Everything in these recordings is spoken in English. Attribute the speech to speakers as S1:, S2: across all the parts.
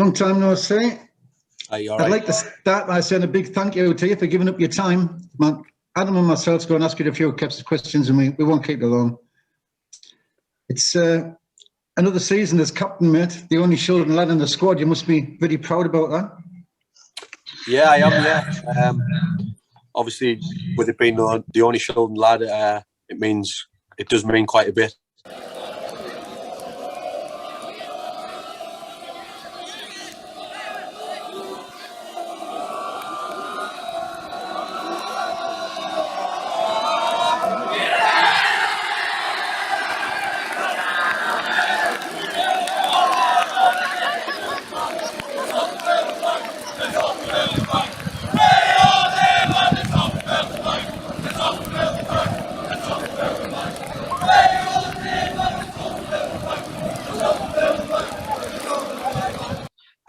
S1: Long time no see.
S2: Are you all
S1: I'd
S2: right?
S1: like to start by saying a big thank you to you for giving up your time. Adam and myself go and ask you a few questions, and we won't keep it long. It's another season as captain, mate. The only Shildon lad in the squad. You must be very proud about that.
S2: Yeah, I am. Yeah. Obviously, with it being the only Shildon lad, it does mean quite a bit.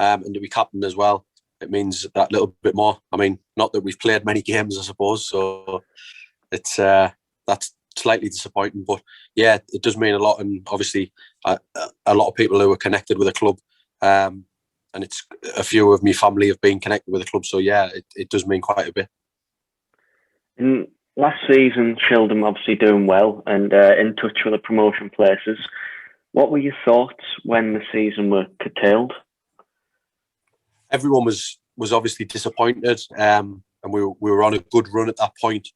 S2: And to be captain as well, it means that little bit more. I mean, not that we've played many games, I suppose, so it's that's slightly disappointing. But yeah, it does mean a lot, and obviously a lot of people who are connected with the club, and it's a few of my family have been connected with the club. So yeah, it does mean quite a bit.
S3: In last season, Shildon obviously doing well and in touch with the promotion places. What were your thoughts when the season were curtailed?
S2: Everyone was obviously disappointed, and we were on a good run at that point,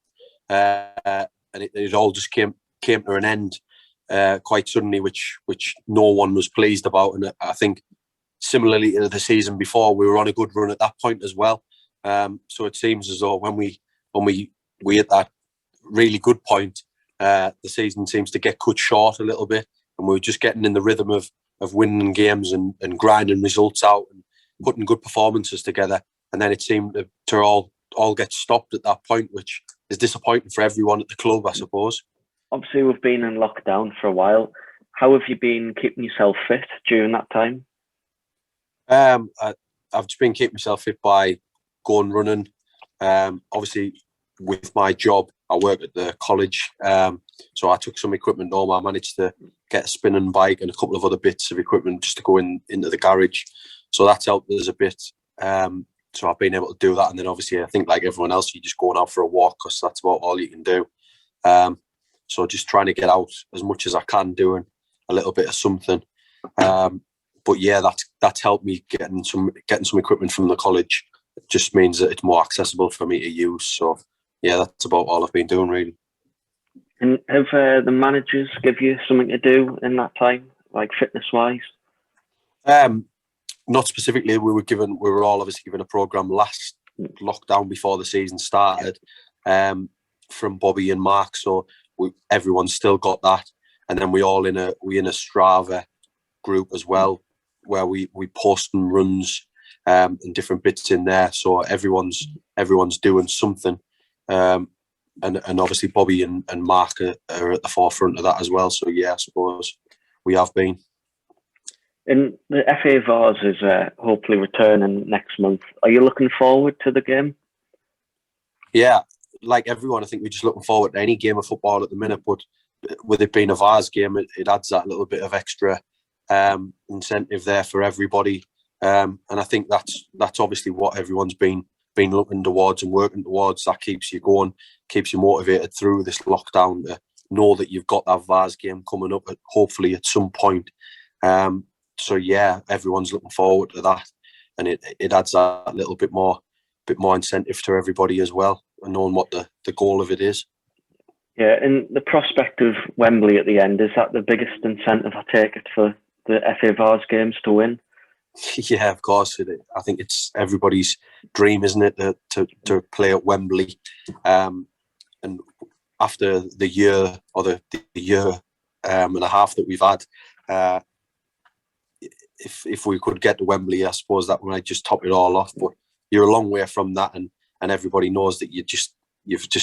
S2: and it all just came to an end quite suddenly, which no one was pleased about. And I think similarly to the season before, we were on a good run at that point as well. So it seems as though when we hit that really good point, the season seems to get cut short a little bit, and we were just getting in the rhythm of winning games and grinding results out and putting good performances together, and then it seemed to all get stopped at that point, which is disappointing for everyone at the club, I suppose.
S3: Obviously, we've been in lockdown for a while. How have you been keeping yourself fit during that time?
S2: I've just been keeping myself fit by going running. Obviously, with my job, I work at the college, so I took some equipment home. I managed to get a spinning bike and a couple of other bits of equipment just to go into the garage. So that's helped us a bit. So I've been able to do that. And then obviously, I think like everyone else, you're just going out for a walk because that's about all you can do. So just trying to get out as much as I can, doing a little bit of something. But yeah, that's helped me getting some equipment from the college. It just means that it's more accessible for me to use. So yeah, that's about all I've been doing really.
S3: And have the managers give you something to do in that time, like fitness-wise?
S2: Not specifically. We were all obviously given a programme last lockdown before the season started, from Bobby and Mark. So everyone's still got that, and then we in a Strava group as well, where we post and runs and different bits in there. So everyone's doing something, and obviously Bobby and Mark are at the forefront of that as well. So yeah, I suppose we have been.
S3: And the FA Vars is hopefully returning next month. Are you looking forward to the game?
S2: Yeah, like everyone, I think we're just looking forward to any game of football at the minute. But with it being a Vars game, it adds that little bit of extra incentive there for everybody. And I think that's obviously what everyone's been looking towards and working towards. That keeps you going, keeps you motivated through this lockdown to know that you've got that Vars game coming up hopefully at some point. So yeah, everyone's looking forward to that, and it adds that little bit more incentive to everybody as well, and knowing what the goal of it is.
S3: Yeah, and the prospect of Wembley at the end, is that the biggest incentive, I take it, for the FA Vars games to win?
S2: Yeah, of course. I think it's everybody's dream, isn't it, to play at Wembley. And after the year or the year and a half that we've had, if we could get to Wembley, I suppose that might just top it all off. But you're a long way from that, and everybody knows that you've just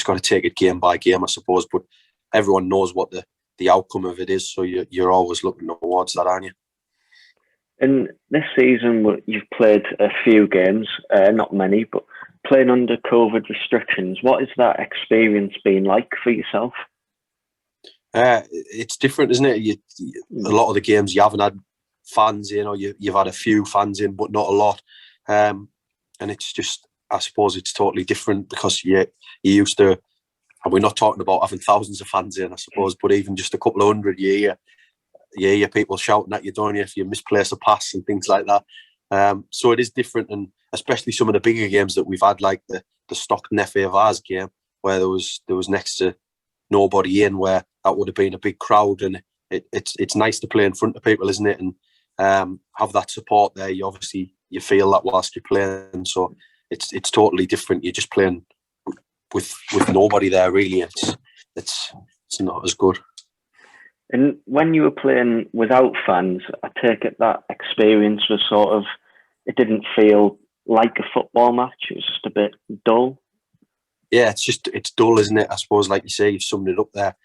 S2: got to take it game by game, I suppose. But everyone knows what the outcome of it is, so you're always looking towards that, aren't you?
S3: In this season, you've played a few games, not many, but playing under COVID restrictions. What has that experience been like for yourself?
S2: It's different, isn't it? A lot of the games you haven't had fans in, or you've had a few fans in, but not a lot. And it's just, I suppose it's totally different because you used to, and we're not talking about having thousands of fans in, I suppose, but even just a couple of hundred, you hear people shouting at you, don't you, if you misplace a pass and things like that. So it is different, and especially some of the bigger games that we've had, like the Stockton FA Vars game, where there was next to nobody in, where that would have been a big crowd, and it's nice to play in front of people, isn't it? And have that support there. You feel that whilst you're playing, so it's totally different. You're just playing with nobody there, really. It's not as good.
S3: And when you were playing without fans, I take it that experience was sort of, it didn't feel like a football match. It was just a bit dull. Yeah,
S2: it's dull, isn't it? I suppose, like you say, you've summed it up there.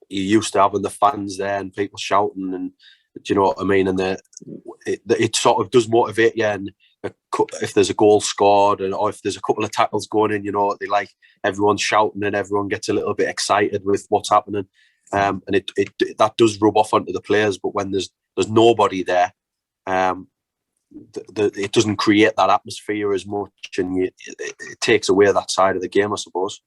S2: You're used to having the fans there and people shouting, and do you know what I mean? And it sort of does motivate you. And if there's a goal scored, or if there's a couple of tackles going in, they like everyone's shouting and everyone gets a little bit excited with what's happening. And it that does rub off onto the players. But when there's nobody there, it doesn't create that atmosphere as much, and it takes away that side of the game, I suppose.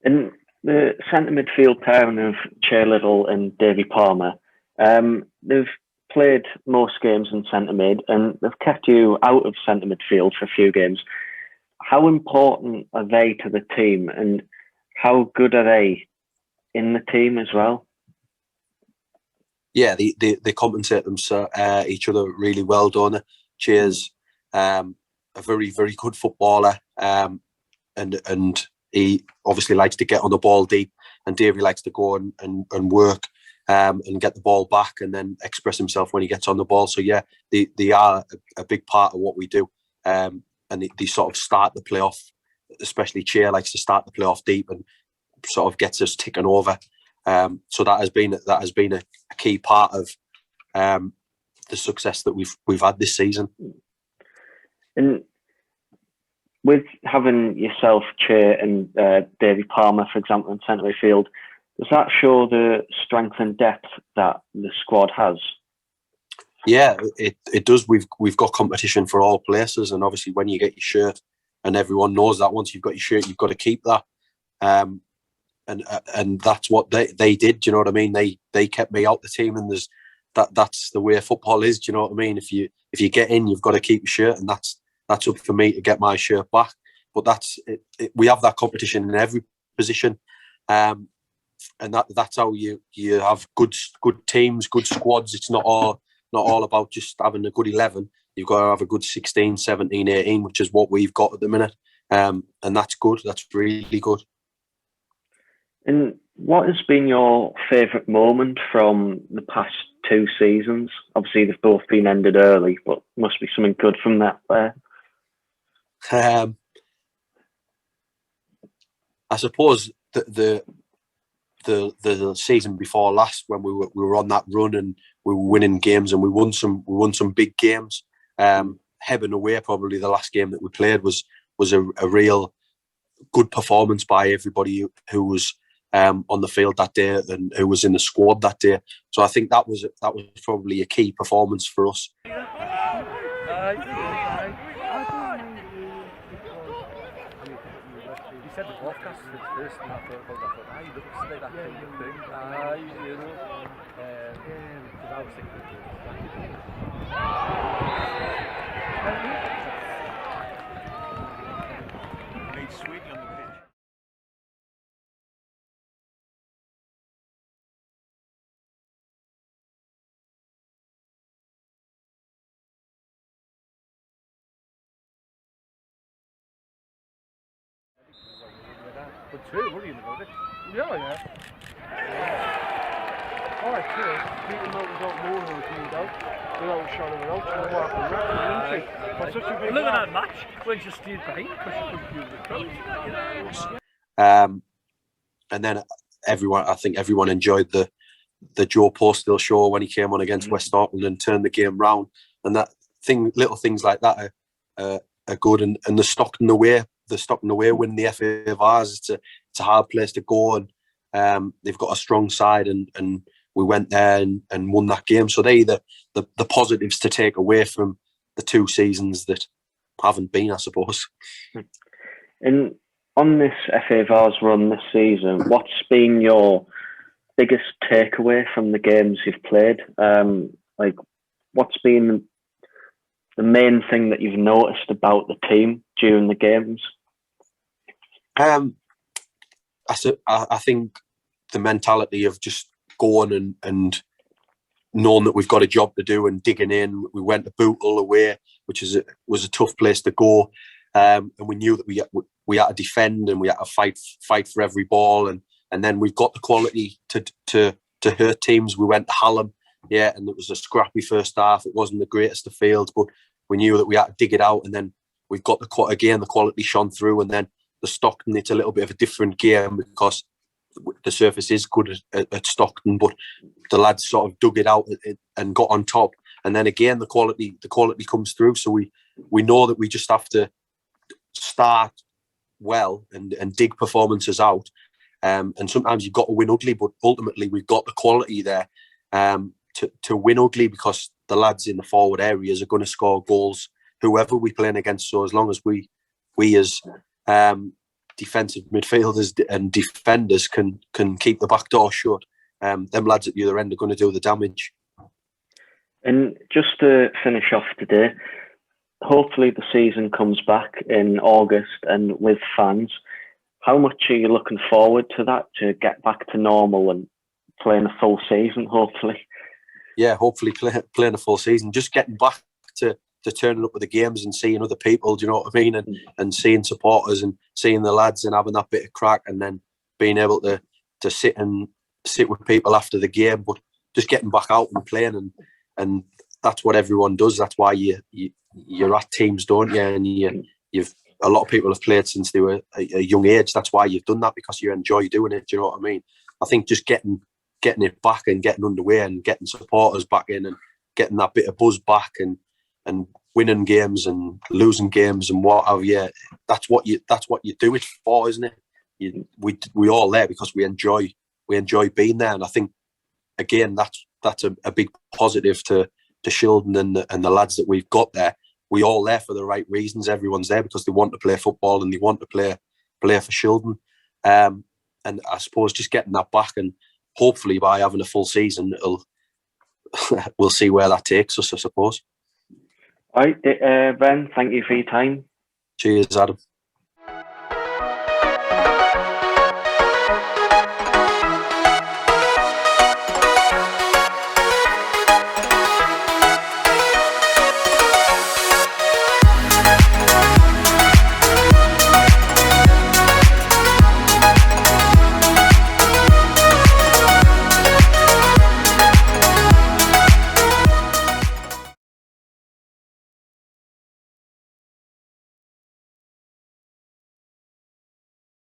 S3: And the centre midfield pairing of Che Little and Davy Palmer, they've played most games in centre mid, and they've kept you out of centre midfield for a few games. How important are they to the team, and how good are they in the team as well?
S2: Yeah, they compensate each other really well, don't they? Che's a very, very good footballer, and he obviously likes to get on the ball deep, and Davey likes to go and work and get the ball back and then express himself when he gets on the ball. So yeah, they are a big part of what we do, and they sort of start the play off. Especially Che likes to start the play off deep and sort of gets us ticking over. So that has been a key part of the success that we've had this season.
S3: And with having yourself, Che, and Davy Palmer, for example, in centre midfield, does that show the strength and depth that the squad has?
S2: Yeah, it does. We've got competition for all places, and obviously when you get your shirt, and everyone knows that once you've got your shirt, you've got to keep that. And that's what they did. Do you know what I mean? They kept me out the team, and that's the way football is. Do you know what I mean? If you get in, you've got to keep your shirt, and that's up for me to get my shirt back. But that's it. We have that competition in every position, and that's how you have good teams, good squads. It's not all about just having a good 11. You've got to have a good 16, 17, 18, which is what we've got at the minute, and that's good. That's really good.
S3: And what has been your favourite moment from the past 2 seasons? Obviously, they've both been ended early, but must be something good from that there.
S2: I suppose the season before last, when we were on that run and we were winning games, and we won some big games. Hebburn away, probably the last game that we played, was a real good performance by everybody who was on the field that day and who was in the squad that day. So I think that was probably a key performance for us.
S4: But 2, worrying about it. Yeah. Alright, 2. Beating out without more than a team out. Without shouting it out. Look at that match when you stayed behind because you couldn't use the crowd.
S2: And then I think everyone enjoyed the Joe Postil show when he came on against West Auckland and turned the game round. And little things like that are good. And the Stockton away win the FA Vars. It's a hard place to go, and they've got a strong side, and we went there and won that game. So they the positives to take away from the 2 seasons that haven't been, I suppose.
S3: And on this FA Vars run this season, what's been your biggest takeaway from the games you've played? Like, what's been the main thing that you've noticed about the team during the games?
S2: I think the mentality of just going and knowing that we've got a job to do and digging in. We went to Bootle away, which was a tough place to go, and we knew that we had to defend and we had to fight for every ball, and then we've got the quality to hurt teams. We went to Hallam, and it was a scrappy first half. It wasn't the greatest of fields, but we knew that we had to dig it out, and then we've got the quality shone through, and then the Stockton, it's a little bit of a different game because the surface is good at Stockton, but the lads sort of dug it out and got on top. And then again, the quality comes through. So we know that we just have to start well and dig performances out. And sometimes you've got to win ugly, but ultimately we've got the quality there to win ugly, because the lads in the forward areas are going to score goals, whoever we're playing against. So as long as we as defensive midfielders and defenders can keep the back door shut, them lads at the other end are going to do the damage. And
S3: just to finish off today, hopefully the season comes back in August and with fans. How much are you looking forward to that, to get back to normal and playing a full season, hopefully?
S2: Yeah, hopefully playing a full season. Just getting back to turning up with the games and seeing other people, do you know what I mean? And seeing supporters and seeing the lads and having that bit of crack, and then being able to sit with people after the game, but just getting back out and playing, and that's what everyone does. That's why you're at teams, don't you? And you've a lot of people have played since they were a young age. That's why you've done that, because you enjoy doing it. Do you know what I mean? I think just getting it back and getting underway and getting supporters back in and getting that bit of buzz back and winning games and losing games and what have you. That's what you do it for, isn't it? We all there because we enjoy being there. And I think again that's a big positive to Shildon and the lads that we've got there. We all there for the right reasons. Everyone's there because they want to play football and they want to play for Shildon. And I suppose just getting that back, and hopefully by having a full season, we'll see where that takes us, I suppose.
S3: All right, Ben, thank you for your time.
S2: Cheers, Adam.